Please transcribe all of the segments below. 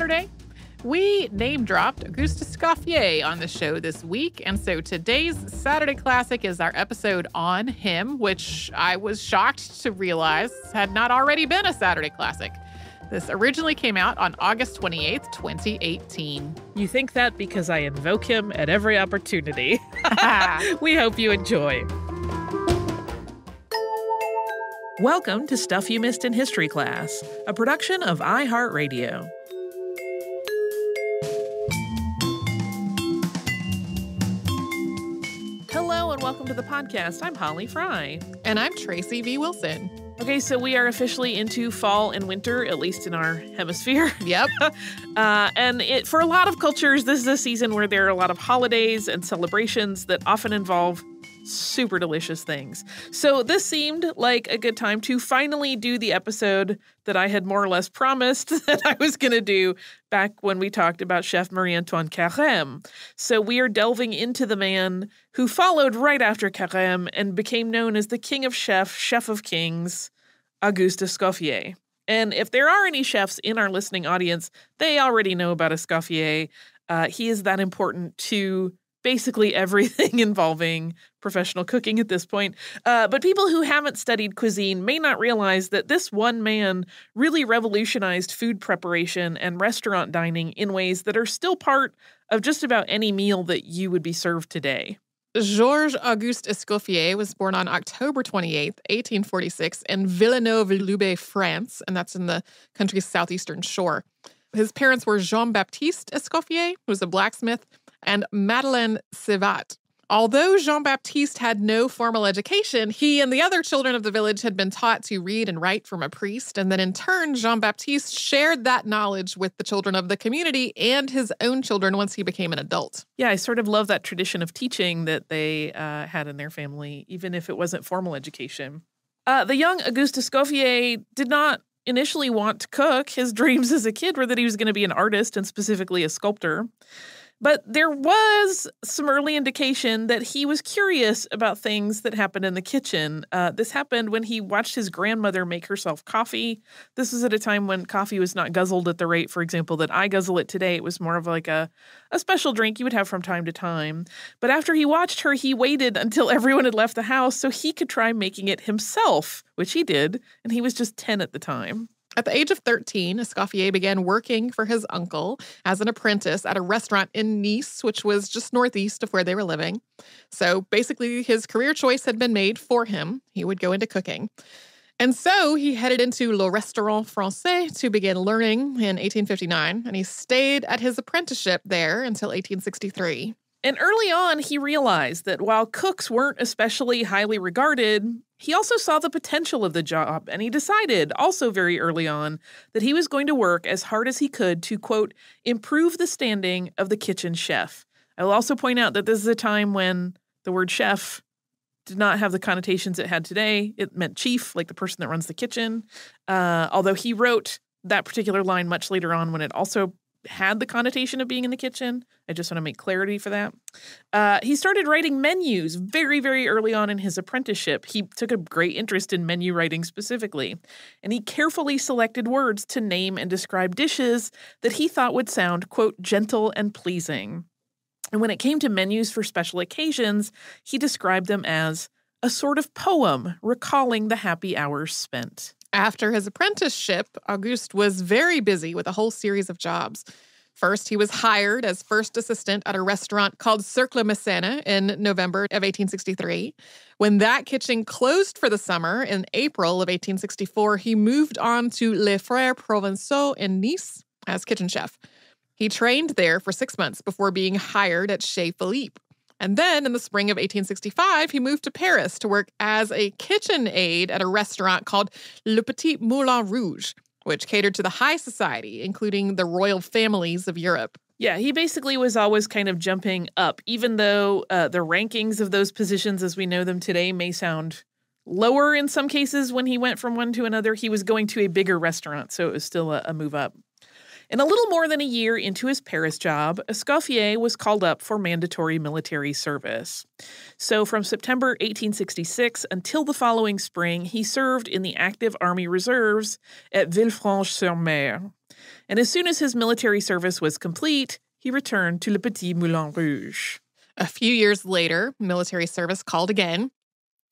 Saturday. We name-dropped Auguste Escoffier on the show this week, and so today's Saturday Classic is our episode on him, which I was shocked to realize had not already been a Saturday Classic. This originally came out on August 28th, 2018. You think that because I invoke him at every opportunity. We hope you enjoy. Welcome to Stuff You Missed in History Class, a production of iHeartRadio. Hello and welcome to the podcast. I'm Holly Fry. And I'm Tracy V. Wilson. Okay, so we are officially into fall and winter, at least in our hemisphere. Yep. And for a lot of cultures, this is a season where there are a lot of holidays and celebrations that often involve super delicious things. So this seemed like a good time to finally do the episode that I had more or less promised that I was going to do back when we talked about Chef Marie-Antoine Carême. So we are delving into the man who followed right after Carême and became known as the King of Chefs, Chef of Kings, Auguste Escoffier. And if there are any chefs in our listening audience, they already know about Escoffier. He is that important to basically everything involving professional cooking at this point. But people who haven't studied cuisine may not realize that this one man really revolutionized food preparation and restaurant dining in ways that are still part of just about any meal that you would be served today. Georges Auguste Escoffier was born on October 28th, 1846 in Villeneuve-Loubet, France, and that's in the country's southeastern shore. His parents were Jean-Baptiste Escoffier, who was a blacksmith, and Madeleine Sivat. Although Jean-Baptiste had no formal education, he and the other children of the village had been taught to read and write from a priest, and then in turn, Jean-Baptiste shared that knowledge with the children of the community and his own children once he became an adult. Yeah, I sort of love that tradition of teaching that they had in their family, even if it wasn't formal education. The young Auguste Escoffier did not initially want to cook. His dreams as a kid were that he was going to be an artist and specifically a sculptor. But there was some early indication that he was curious about things that happened in the kitchen. This happened when he watched his grandmother make herself coffee. This was at a time when coffee was not guzzled at the rate, for example, that I guzzle it today. It was more of like a special drink you would have from time to time. But after he watched her, he waited until everyone had left the house so he could try making it himself, which he did, and he was just 10 at the time. At the age of 13, Escoffier began working for his uncle as an apprentice at a restaurant in Nice, which was just northeast of where they were living. So basically, his career choice had been made for him. He would go into cooking. And so he headed into Le Restaurant Français to begin learning in 1859, and he stayed at his apprenticeship there until 1863. And early on, he realized that while cooks weren't especially highly regarded, he also saw the potential of the job, and he decided, also very early on, that he was going to work as hard as he could to, quote, improve the standing of the kitchen chef. I will also point out that this is a time when the word chef did not have the connotations it had today. It meant chief, like the person that runs the kitchen, although he wrote that particular line much later on when it also had the connotation of being in the kitchen. I just want to make clarity for that. He started writing menus very, very early on in his apprenticeship. He took a great interest in menu writing specifically, and he carefully selected words to name and describe dishes that he thought would sound, quote, gentle and pleasing. And when it came to menus for special occasions, he described them as a sort of poem recalling the happy hours spent. After his apprenticeship, Auguste was very busy with a whole series of jobs. First, he was hired as first assistant at a restaurant called Cercle Mécène in November of 1863. When that kitchen closed for the summer in April of 1864, he moved on to Les Frères Provençaux in Nice as kitchen chef. He trained there for 6 months before being hired at Chez Philippe. And then in the spring of 1865, he moved to Paris to work as a kitchen aide at a restaurant called Le Petit Moulin Rouge, which catered to the high society, including the royal families of Europe. Yeah, he basically was always kind of jumping up, even though the rankings of those positions as we know them today may sound lower in some cases when he went from one to another. He was going to a bigger restaurant, so it was still a move up. And a little more than a year into his Paris job, Escoffier was called up for mandatory military service. So from September 1866 until the following spring, he served in the active Army Reserves at Villefranche-sur-Mer. And as soon as his military service was complete, he returned to Le Petit Moulin Rouge. A few years later, military service called again.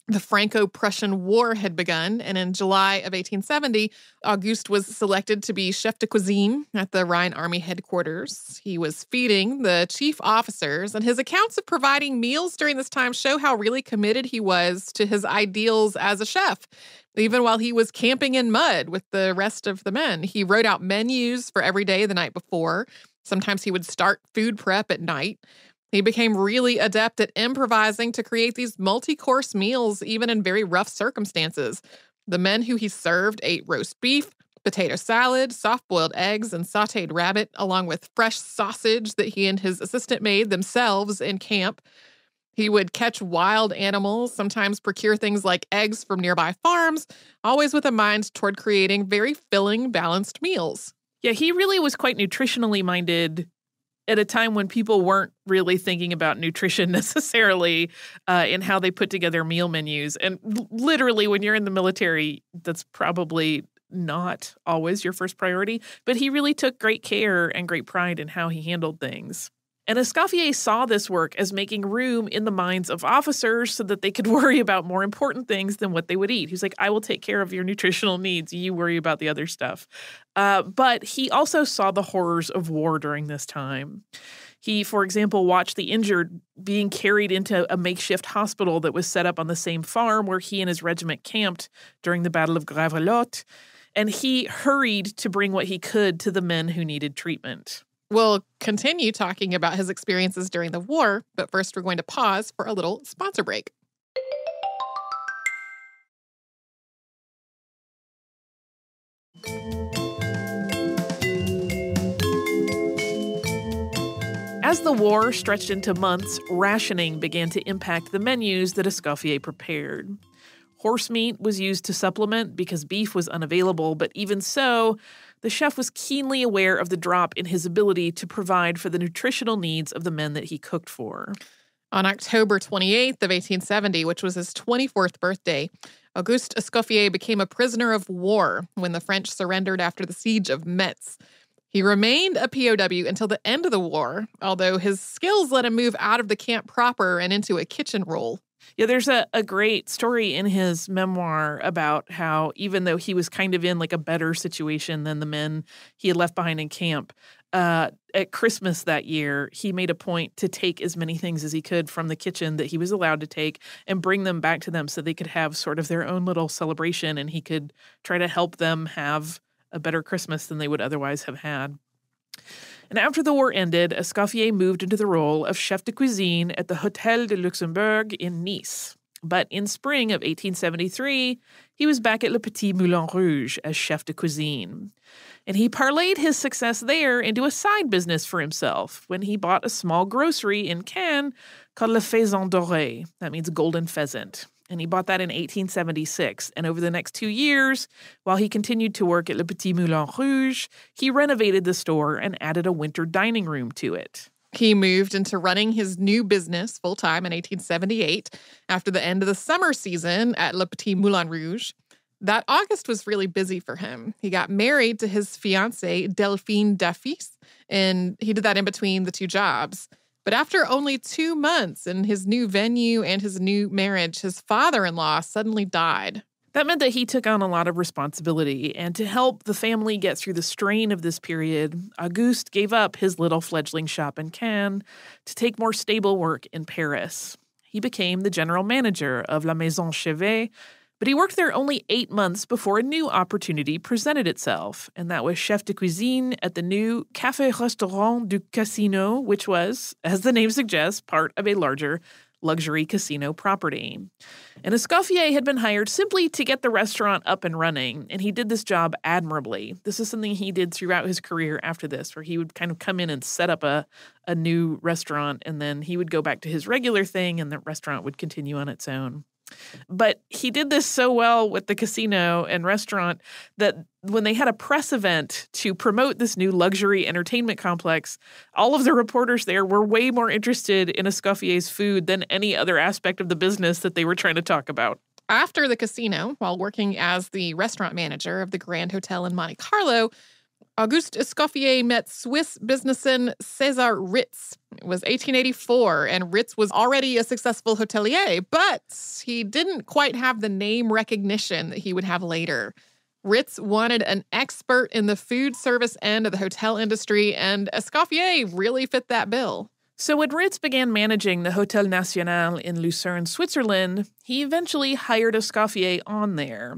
The Franco-Prussian War had begun, and in July of 1870, Auguste was selected to be chef de cuisine at the Rhine Army headquarters. He was feeding the chief officers, and his accounts of providing meals during this time show how really committed he was to his ideals as a chef. Even while he was camping in mud with the rest of the men, he wrote out menus for every day the night before. Sometimes he would start food prep at night. He became really adept at improvising to create these multi-course meals, even in very rough circumstances. The men who he served ate roast beef, potato salad, soft-boiled eggs, and sautéed rabbit, along with fresh sausage that he and his assistant made themselves in camp. He would catch wild animals, sometimes procure things like eggs from nearby farms, always with a mind toward creating very filling, balanced meals. Yeah, he really was quite nutritionally minded at a time when people weren't really thinking about nutrition necessarily in how they put together meal menus. And literally, when you're in the military, that's probably not always your first priority. But he really took great care and great pride in how he handled things. And Escoffier saw this work as making room in the minds of officers so that they could worry about more important things than what they would eat. He's like, I will take care of your nutritional needs. You worry about the other stuff. But he also saw the horrors of war during this time. He, for example, watched the injured being carried into a makeshift hospital that was set up on the same farm where he and his regiment camped during the Battle of Gravelotte. And he hurried to bring what he could to the men who needed treatment. We'll continue talking about his experiences during the war, but first we're going to pause for a little sponsor break. As the war stretched into months, rationing began to impact the menus that Escoffier prepared. Horse meat was used to supplement because beef was unavailable, but even so, the chef was keenly aware of the drop in his ability to provide for the nutritional needs of the men that he cooked for. On October 28th of 1870, which was his 24th birthday, Auguste Escoffier became a prisoner of war when the French surrendered after the siege of Metz. He remained a POW until the end of the war, although his skills let him move out of the camp proper and into a kitchen role. Yeah, there's a great story in his memoir about how even though he was kind of in like a better situation than the men he had left behind in camp, at Christmas that year, he made a point to take as many things as he could from the kitchen that he was allowed to take and bring them back to them so they could have sort of their own little celebration and he could try to help them have a better Christmas than they would otherwise have had. And after the war ended, Escoffier moved into the role of chef de cuisine at the Hôtel de Luxembourg in Nice. But in spring of 1873, he was back at Le Petit Moulin Rouge as chef de cuisine. And he parlayed his success there into a side business for himself when he bought a small grocery in Cannes called Le Faisan Doré. That means golden pheasant. And he bought that in 1876. And over the next 2 years, while he continued to work at Le Petit Moulin Rouge, he renovated the store and added a winter dining room to it. He moved into running his new business full-time in 1878 after the end of the summer season at Le Petit Moulin Rouge. That August was really busy for him. He got married to his fiancée, Delphine Dafis, and he did that in between the two jobs. But after only 2 months in his new venue and his new marriage, his father-in-law suddenly died. That meant that he took on a lot of responsibility, and to help the family get through the strain of this period, Auguste gave up his little fledgling shop in Cannes to take more stable work in Paris. He became the general manager of La Maison Chevet, but he worked there only 8 months before a new opportunity presented itself, and that was chef de cuisine at the new Café-Restaurant du Casino, which was, as the name suggests, part of a larger luxury casino property. And Escoffier had been hired simply to get the restaurant up and running, and he did this job admirably. This is something he did throughout his career after this, where he would kind of come in and set up a new restaurant, and then he would go back to his regular thing, and the restaurant would continue on its own. But he did this so well with the casino and restaurant that when they had a press event to promote this new luxury entertainment complex, all of the reporters there were way more interested in Escoffier's food than any other aspect of the business that they were trying to talk about. After the casino, while working as the restaurant manager of the Grand Hotel in Monte Carlo, Auguste Escoffier met Swiss businessman César Ritz. It was 1884, and Ritz was already a successful hotelier, but he didn't quite have the name recognition that he would have later. Ritz wanted an expert in the food service end of the hotel industry, and Escoffier really fit that bill. So when Ritz began managing the Hôtel National in Lucerne, Switzerland, he eventually hired Escoffier on there.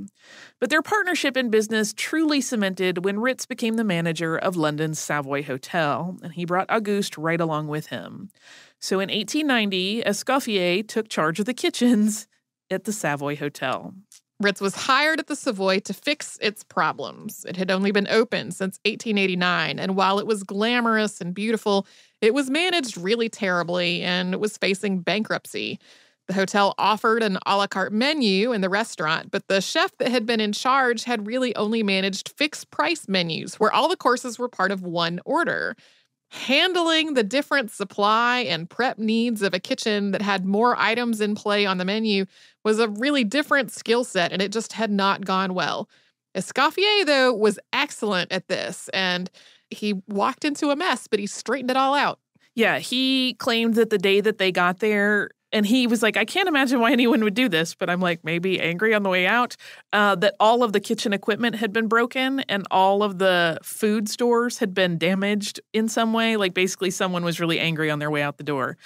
But their partnership in business truly cemented when Ritz became the manager of London's Savoy Hotel, and he brought Auguste right along with him. So in 1890, Escoffier took charge of the kitchens at the Savoy Hotel. Ritz was hired at the Savoy to fix its problems. It had only been open since 1889, and while it was glamorous and beautiful, it was managed really terribly and it was facing bankruptcy. The hotel offered an a la carte menu in the restaurant, but the chef that had been in charge had really only managed fixed-price menus where all the courses were part of one order. Handling the different supply and prep needs of a kitchen that had more items in play on the menu was a really different skill set, and it just had not gone well. Escoffier, though, was excellent at this, and he walked into a mess, but he straightened it all out. Yeah, he claimed that the day that they got there, and he was like, I can't imagine why anyone would do this, but I'm like, maybe angry on the way out, that all of the kitchen equipment had been broken and all of the food stores had been damaged in some way. Like basically someone was really angry on their way out the door.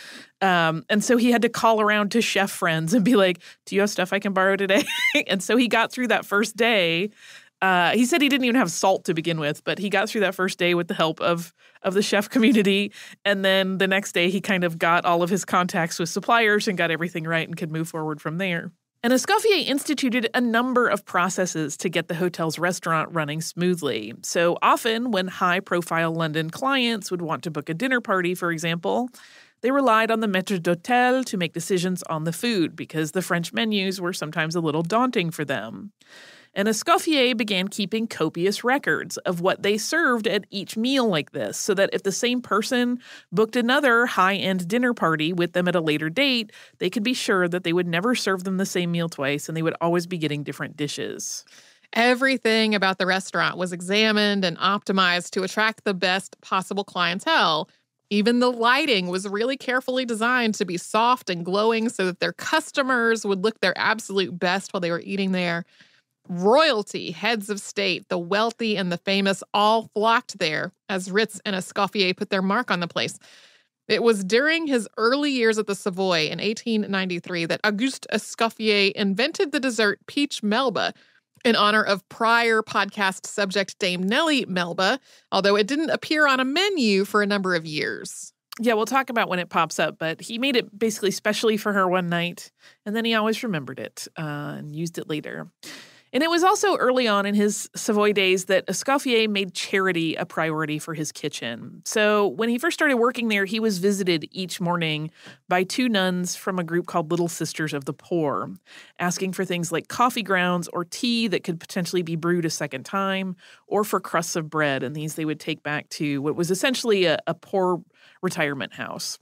And so he had to call around to chef friends and be like, do you have stuff I can borrow today? And so he got through that first day. He said he didn't even have salt to begin with, but he got through that first day with the help of the chef community. And then the next day, he kind of got all of his contacts with suppliers and got everything right and could move forward from there. And Escoffier instituted a number of processes to get the hotel's restaurant running smoothly. So often when high-profile London clients would want to book a dinner party, for example, they relied on the maître d'hôtel to make decisions on the food because the French menus were sometimes a little daunting for them. And Escoffier began keeping copious records of what they served at each meal like this, so that if the same person booked another high-end dinner party with them at a later date, they could be sure that they would never serve them the same meal twice and they would always be getting different dishes. Everything about the restaurant was examined and optimized to attract the best possible clientele. Even the lighting was really carefully designed to be soft and glowing so that their customers would look their absolute best while they were eating there. Royalty, heads of state, the wealthy and the famous all flocked there as Ritz and Escoffier put their mark on the place. It was during his early years at the Savoy in 1893 that Auguste Escoffier invented the dessert peach melba in honor of prior podcast subject Dame Nellie Melba, although it didn't appear on a menu for a number of years. Yeah, we'll talk about when it pops up, but he made it basically specially for her one night, and then he always remembered it and used it later. And it was also early on in his Savoy days that Escoffier made charity a priority for his kitchen. So when he first started working there, he was visited each morning by two nuns from a group called Little Sisters of the Poor, asking for things like coffee grounds or tea that could potentially be brewed a second time, or for crusts of bread. And these they would take back to what was essentially a poor retirement house.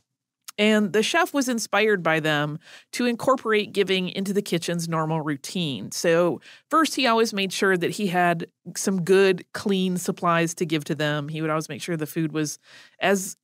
And the chef was inspired by them to incorporate giving into the kitchen's normal routine. So first, he always made sure that he had some good, clean supplies to give to them. He would always make sure the food was as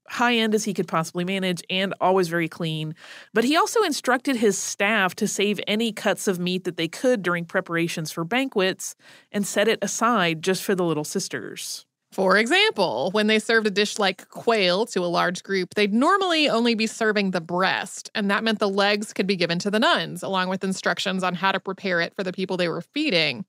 high-end as he could possibly manage and always very clean. But he also instructed his staff to save any cuts of meat that they could during preparations for banquets and set it aside just for the Little Sisters. For example, when they served a dish like quail to a large group, they'd normally only be serving the breast, and that meant the legs could be given to the nuns, along with instructions on how to prepare it for the people they were feeding.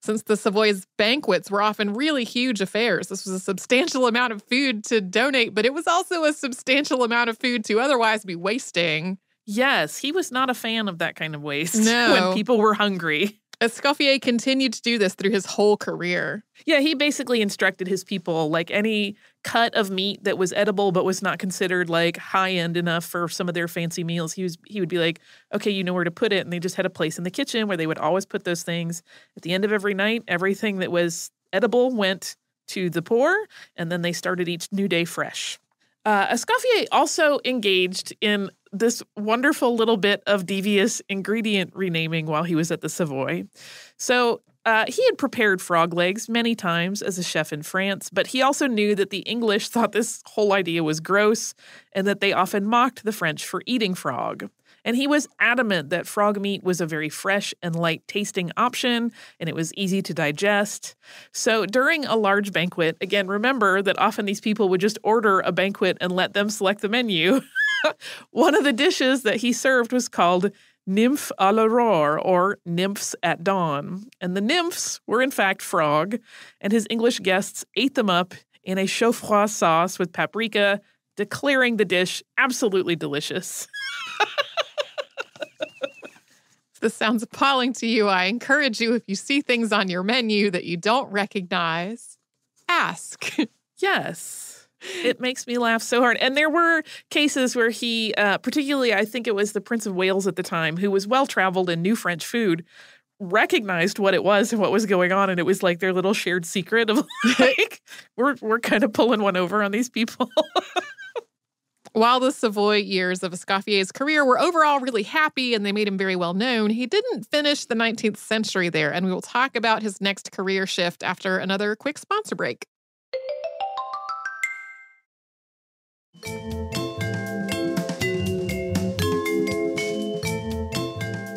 Since the Savoy's banquets were often really huge affairs, this was a substantial amount of food to donate, but it was also a substantial amount of food to otherwise be wasting. Yes, he was not a fan of that kind of waste when people were hungry. Escoffier continued to do this through his whole career. Yeah, he basically instructed his people, like any cut of meat that was edible but was not considered like high-end enough for some of their fancy meals, he would be like, okay, you know where to put it. And they just had a place in the kitchen where they would always put those things. At the end of every night, everything that was edible went to the poor, and then they started each new day fresh. Escoffier also engaged in this wonderful little bit of devious ingredient renaming while he was at the Savoy. So He had prepared frog legs many times as a chef in France, but he also knew that the English thought this whole idea was gross and that they often mocked the French for eating frog. And he was adamant that frog meat was a very fresh and light-tasting option, and it was easy to digest. So during a large banquet, again, remember that often these people would just order a banquet and let them select the menu. One of the dishes that he served was called nymphe à l'aurore, or nymphs at dawn. And the nymphs were in fact frog, and his English guests ate them up in a chaud-froid sauce with paprika, declaring the dish absolutely delicious. If this sounds appalling to you, I encourage you, if you see things on your menu that you don't recognize, ask. Yes. It makes me laugh so hard. And there were cases where he, particularly I think it was the Prince of Wales at the time, who was well-traveled and knew French food, recognized what it was and what was going on. And it was like their little shared secret of like, we're kind of pulling one over on these people. While the Savoy years of Escoffier's career were overall really happy and they made him very well known, he didn't finish the 19th century there, and we will talk about his next career shift after another quick sponsor break.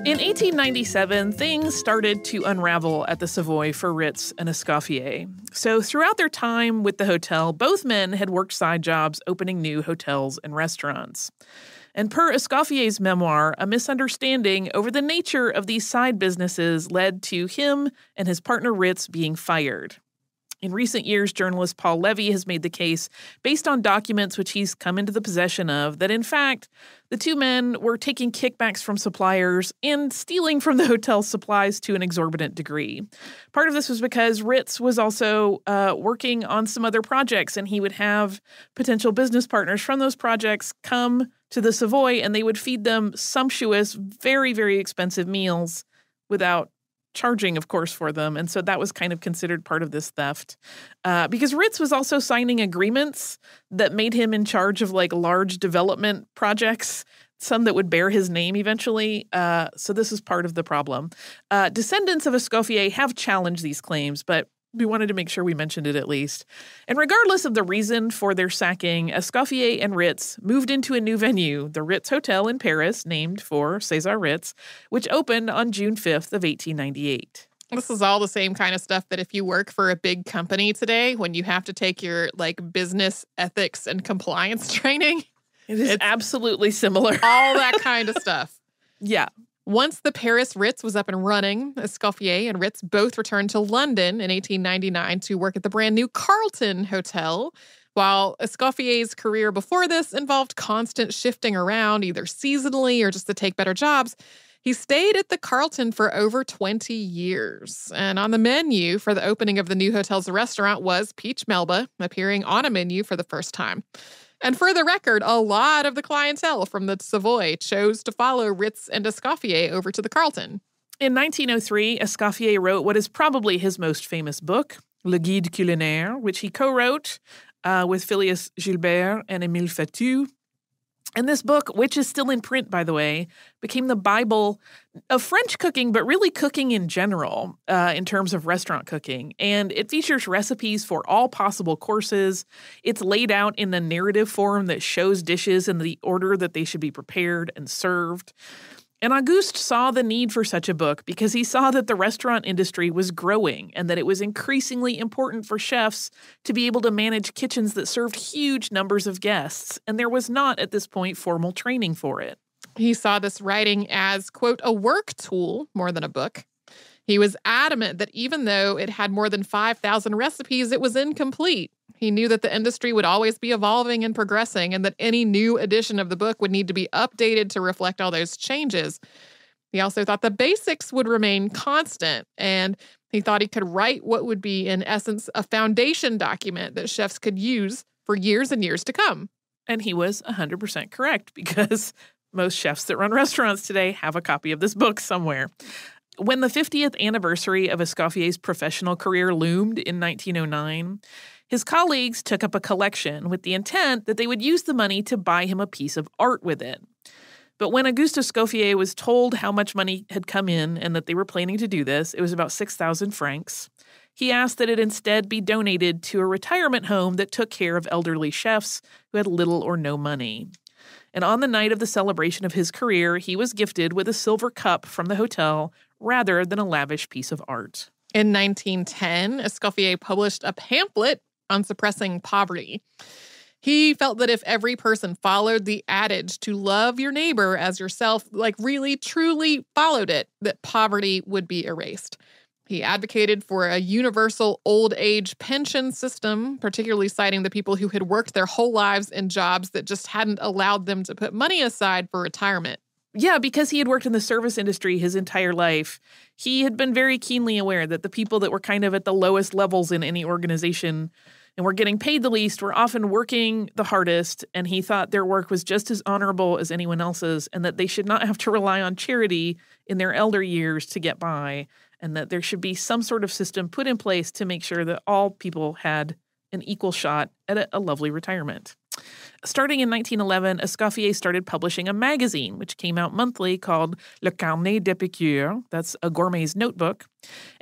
In 1897, things started to unravel at the Savoy for Ritz and Escoffier. So throughout their time with the hotel, both men had worked side jobs opening new hotels and restaurants. And per Escoffier's memoir, a misunderstanding over the nature of these side businesses led to him and his partner Ritz being fired. In recent years, journalist Paul Levy has made the case, based on documents which he's come into the possession of, that in fact, the two men were taking kickbacks from suppliers and stealing from the hotel's supplies to an exorbitant degree. Part of this was because Ritz was also working on some other projects, and he would have potential business partners from those projects come to the Savoy, and they would feed them sumptuous, very, very expensive meals without charging, of course, for them. And so that was kind of considered part of this theft. Because Ritz was also signing agreements that made him in charge of like large development projects, some that would bear his name eventually. So this is part of the problem. Descendants of Escoffier have challenged these claims, but we wanted to make sure we mentioned it at least. And regardless of the reason for their sacking, Escoffier and Ritz moved into a new venue, the Ritz Hotel in Paris, named for César Ritz, which opened on June 5th of 1898. This is all the same kind of stuff that if you work for a big company today, when you have to take your like business ethics and compliance training. It's absolutely similar. All that kind of stuff. Yeah. Once the Paris Ritz was up and running, Escoffier and Ritz both returned to London in 1899 to work at the brand new Carlton Hotel, while Escoffier's career before this involved constant shifting around, either seasonally or just to take better jobs. He stayed at the Carlton for over 20 years. And on the menu for the opening of the new hotel's restaurant was peach melba, appearing on a menu for the first time. And for the record, a lot of the clientele from the Savoy chose to follow Ritz and Escoffier over to the Carlton. In 1903, Escoffier wrote what is probably his most famous book, Le Guide Culinaire, which he co-wrote with Phileas Gilbert and Émile Fatou. And this book, which is still in print, by the way, became the Bible of French cooking, but really cooking in general in terms of restaurant cooking. And it features recipes for all possible courses. It's laid out in a narrative form that shows dishes in the order that they should be prepared and served. And Auguste saw the need for such a book because he saw that the restaurant industry was growing and that it was increasingly important for chefs to be able to manage kitchens that served huge numbers of guests. And there was not, at this point, formal training for it. He saw this writing as, quote, a work tool more than a book. He was adamant that even though it had more than 5,000 recipes, it was incomplete. He knew that the industry would always be evolving and progressing, and that any new edition of the book would need to be updated to reflect all those changes. He also thought the basics would remain constant, and he thought he could write what would be, in essence, a foundation document that chefs could use for years and years to come. And he was 100% correct, because most chefs that run restaurants today have a copy of this book somewhere. When the 50th anniversary of Escoffier's professional career loomed in 1909, his colleagues took up a collection with the intent that they would use the money to buy him a piece of art with it. But when Auguste Escoffier was told how much money had come in and that they were planning to do this, it was about 6,000 francs. He asked that it instead be donated to a retirement home that took care of elderly chefs who had little or no money. And on the night of the celebration of his career, he was gifted with a silver cup from the hotel rather than a lavish piece of art. In 1910, Escoffier published a pamphlet on suppressing poverty. He felt that if every person followed the adage to love your neighbor as yourself, like really, truly followed it, that poverty would be erased. He advocated for a universal old age pension system, particularly citing the people who had worked their whole lives in jobs that just hadn't allowed them to put money aside for retirement. Yeah, because he had worked in the service industry his entire life, he had been very keenly aware that the people that were kind of at the lowest levels in any organization and were getting paid the least were often working the hardest, and he thought their work was just as honorable as anyone else's and that they should not have to rely on charity in their elder years to get by, and that there should be some sort of system put in place to make sure that all people had an equal shot at a lovely retirement. Starting in 1911, Escoffier started publishing a magazine, which came out monthly called Le Carnet d'Épicure. That's a gourmet's notebook.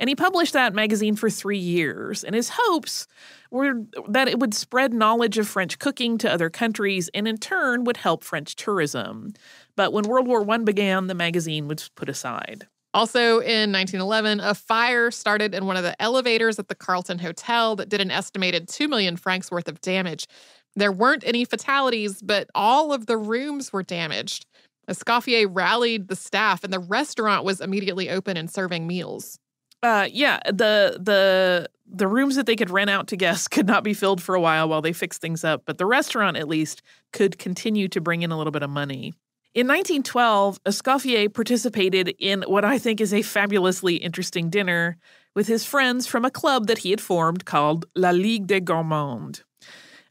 And he published that magazine for 3 years. And his hopes were that it would spread knowledge of French cooking to other countries and in turn would help French tourism. But when World War I began, the magazine was put aside. Also in 1911, a fire started in one of the elevators at the Carlton Hotel that did an estimated 2 million francs worth of damage. There weren't any fatalities, but all of the rooms were damaged. Escoffier rallied the staff, and the restaurant was immediately open and serving meals. The rooms that they could rent out to guests could not be filled for a while they fixed things up, but the restaurant, at least, could continue to bring in a little bit of money. In 1912, Escoffier participated in what I think is a fabulously interesting dinner with his friends from a club that he had formed called La Ligue des Gourmands.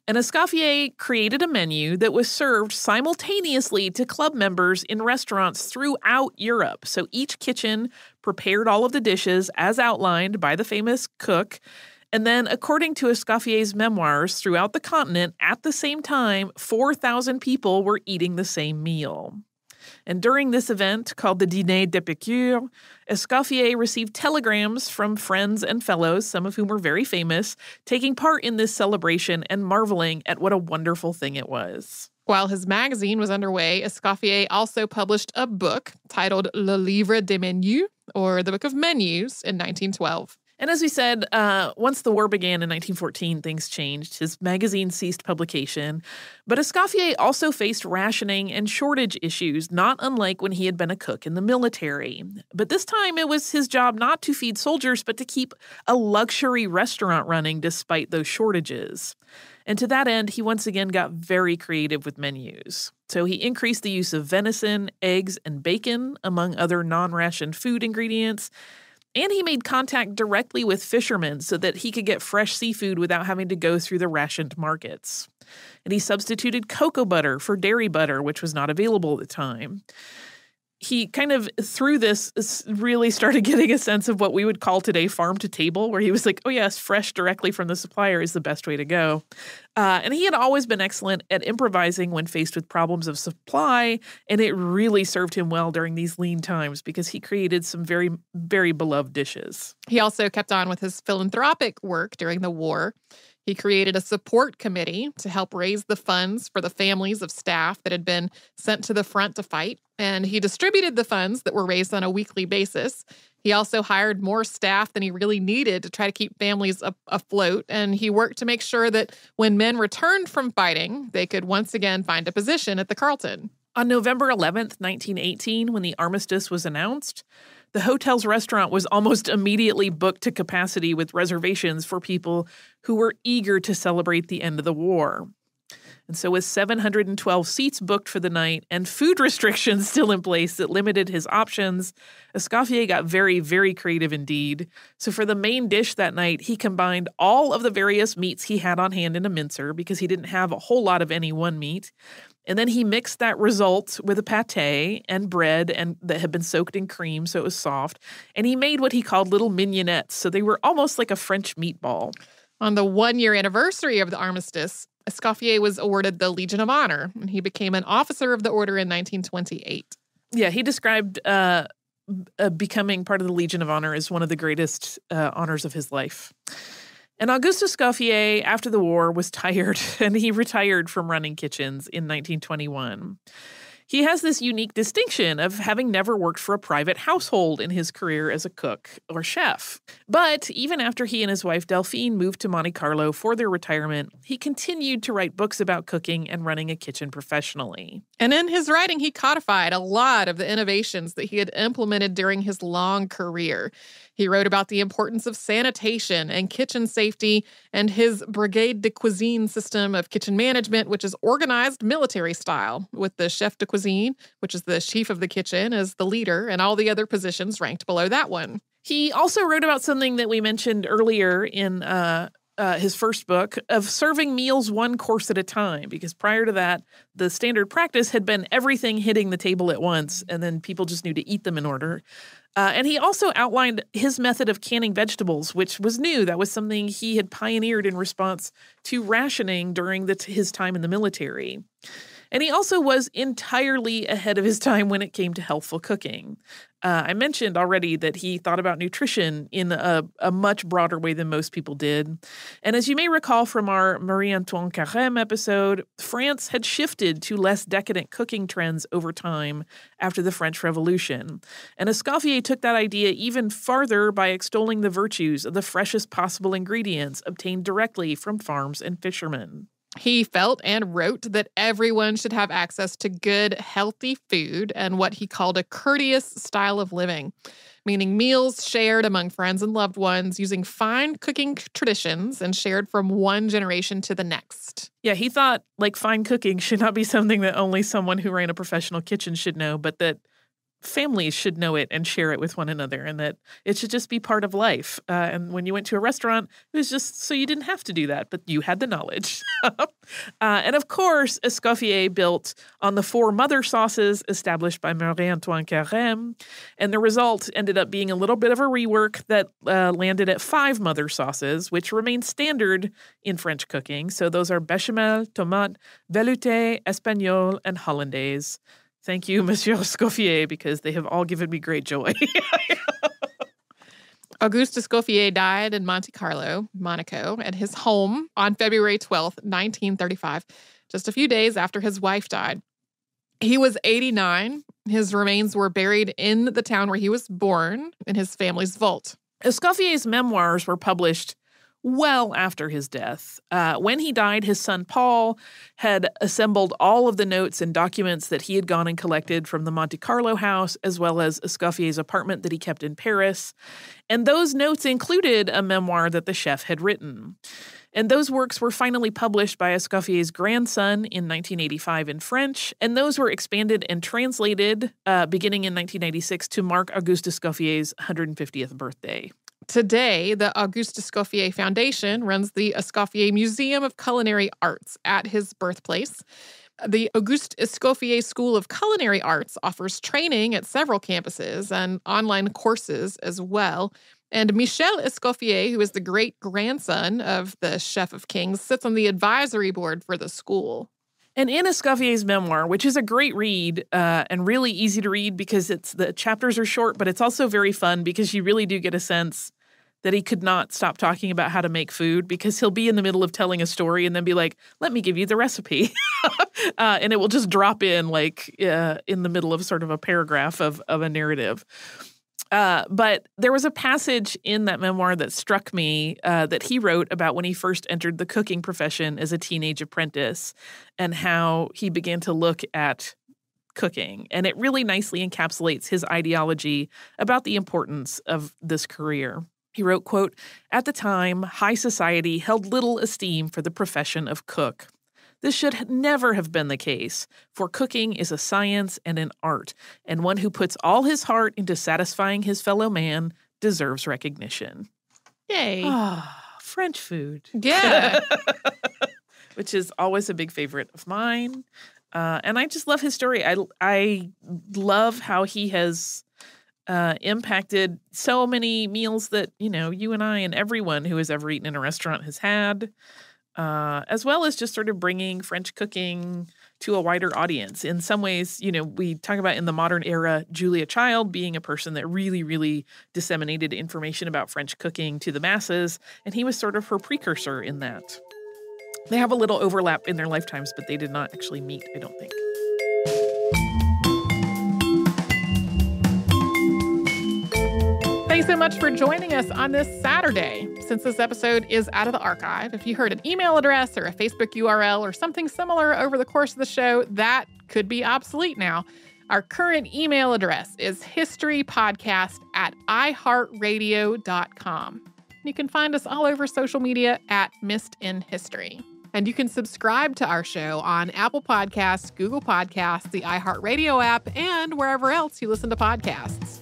And Escoffier created a menu that was served simultaneously to club members in restaurants throughout Europe. So each kitchen prepared all of the dishes as outlined by the famous cook. And then, according to Escoffier's memoirs, throughout the continent, at the same time, 4,000 people were eating the same meal. And during this event, called the Dîner d'Épicure, Escoffier received telegrams from friends and fellows, some of whom were very famous, taking part in this celebration and marveling at what a wonderful thing it was. While his magazine was underway, Escoffier also published a book titled Le Livre des Menus, or the Book of Menus, in 1912. And as we said, once the war began in 1914, things changed. His magazine ceased publication. But Escoffier also faced rationing and shortage issues, not unlike when he had been a cook in the military. But this time it was his job not to feed soldiers, but to keep a luxury restaurant running despite those shortages. And to that end, he once again got very creative with menus. So he increased the use of venison, eggs, and bacon, among other non-rationed food ingredients. And he made contact directly with fishermen so that he could get fresh seafood without having to go through the rationed markets. And he substituted cocoa butter for dairy butter, which was not available at the time. He kind of, through this, really started getting a sense of what we would call today farm to table, where he was like, oh yes, fresh directly from the supplier is the best way to go. And he had always been excellent at improvising when faced with problems of supply, and it really served him well during these lean times because he created some very, very beloved dishes. He also kept on with his philanthropic work during the war. He created a support committee to help raise the funds for the families of staff that had been sent to the front to fight, and he distributed the funds that were raised on a weekly basis. He also hired more staff than he really needed to try to keep families afloat, and he worked to make sure that when men returned from fighting, they could once again find a position at the Carlton. On November 11th, 1918, when the armistice was announced, the hotel's restaurant was almost immediately booked to capacity with reservations for people who were eager to celebrate the end of the war. And so with 712 seats booked for the night and food restrictions still in place that limited his options, Escoffier got very, very creative indeed. So for the main dish that night, he combined all of the various meats he had on hand in a mincer because he didn't have a whole lot of any one meat. And then he mixed that result with a pâté and bread and that had been soaked in cream so it was soft. And he made what he called little mignonettes, so they were almost like a French meatball. On the 1-year anniversary of the armistice, Escoffier was awarded the Legion of Honor, and he became an officer of the order in 1928. Yeah, he described becoming part of the Legion of Honor as one of the greatest honors of his life. And Auguste Escoffier, after the war, was tired, and he retired from running kitchens in 1921. He has this unique distinction of having never worked for a private household in his career as a cook or chef. But even after he and his wife Delphine moved to Monte Carlo for their retirement, he continued to write books about cooking and running a kitchen professionally. And in his writing, he codified a lot of the innovations that he had implemented during his long career. He wrote about the importance of sanitation and kitchen safety and his Brigade de Cuisine system of kitchen management, which is organized military style, with the chef de cuisine, which is the chief of the kitchen, as the leader, and all the other positions ranked below that one. He also wrote about something that we mentioned earlier in his first book of serving meals one course at a time, because prior to that, the standard practice had been everything hitting the table at once, and then people just knew to eat them in order. And he also outlined his method of canning vegetables, which was new. That was something he had pioneered in response to rationing during his time in the military. And he also was entirely ahead of his time when it came to healthful cooking. I mentioned already that he thought about nutrition in a much broader way than most people did. And as you may recall from our Marie-Antoine Carême episode, France had shifted to less decadent cooking trends over time after the French Revolution. And Escoffier took that idea even farther by extolling the virtues of the freshest possible ingredients obtained directly from farms and fishermen. He felt and wrote that everyone should have access to good, healthy food and what he called a courteous style of living, meaning meals shared among friends and loved ones using fine cooking traditions and shared from one generation to the next. Yeah, he thought fine cooking should not be something that only someone who ran a professional kitchen should know, but that families should know it and share it with one another, and that it should just be part of life. And when you went to a restaurant, it was just so you didn't have to do that, but you had the knowledge. And of course, Escoffier built on the 4 mother sauces established by Marie-Antoine Carême, and the result ended up being a little bit of a rework that landed at 5 mother sauces, which remain standard in French cooking. So those are bechamel, tomate, velouté, espagnole, and hollandaise. Thank you, Monsieur Escoffier, because they have all given me great joy. Auguste Escoffier died in Monte Carlo, Monaco, at his home on February 12th, 1935, just a few days after his wife died. He was 89. His remains were buried in the town where he was born, in his family's vault. Escoffier's memoirs were published well after his death. When he died, his son Paul had assembled all of the notes and documents that he had gone and collected from the Monte Carlo house, as well as Escoffier's apartment that he kept in Paris. And those notes included a memoir that the chef had written. And those works were finally published by Escoffier's grandson in 1985 in French, and those were expanded and translated beginning in 1996 to mark Auguste Escoffier's 150th birthday. Today, the Auguste Escoffier Foundation runs the Escoffier Museum of Culinary Arts at his birthplace. The Auguste Escoffier School of Culinary Arts offers training at several campuses and online courses as well. And Michel Escoffier, who is the great-grandson of the Chef of Kings, sits on the advisory board for the school. And in Escoffier's memoir, which is a great read and really easy to read because the chapters are short, but it's also very fun because you really do get a sense that he could not stop talking about how to make food, because he'll be in the middle of telling a story and then be like, let me give you the recipe. And it will just drop in in the middle of sort of a paragraph of a narrative. But there was a passage in that memoir that struck me that he wrote about when he first entered the cooking profession as a teenage apprentice and how he began to look at cooking. And it really nicely encapsulates his ideology about the importance of this career. He wrote, quote, "At the time, high society held little esteem for the profession of cook. This should never have been the case, for cooking is a science and an art, and one who puts all his heart into satisfying his fellow man deserves recognition." Yay. French food. Yeah. Which is always a big favorite of mine. And I just love his story. I love how he has impacted so many meals that, you and I and everyone who has ever eaten in a restaurant has had. as well as just sort of bringing French cooking to a wider audience. In some ways, we talk about in the modern era, Julia Child being a person that really, really disseminated information about French cooking to the masses, and he was sort of her precursor in that. They have a little overlap in their lifetimes, but they did not actually meet, I don't think. Thanks so much for joining us on this Saturday. Since this episode is out of the archive, if you heard an email address or a Facebook URL or something similar over the course of the show, that could be obsolete now. Our current email address is historypodcast@iHeartRadio.com. You can find us all over social media at Missed in History. And you can subscribe to our show on Apple Podcasts, Google Podcasts, the iHeartRadio app, and wherever else you listen to podcasts.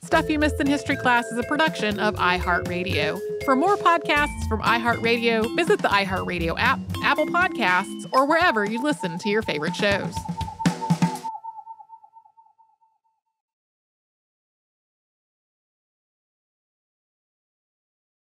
Stuff You Missed in History Class is a production of iHeartRadio. For more podcasts from iHeartRadio, visit the iHeartRadio app, Apple Podcasts, or wherever you listen to your favorite shows.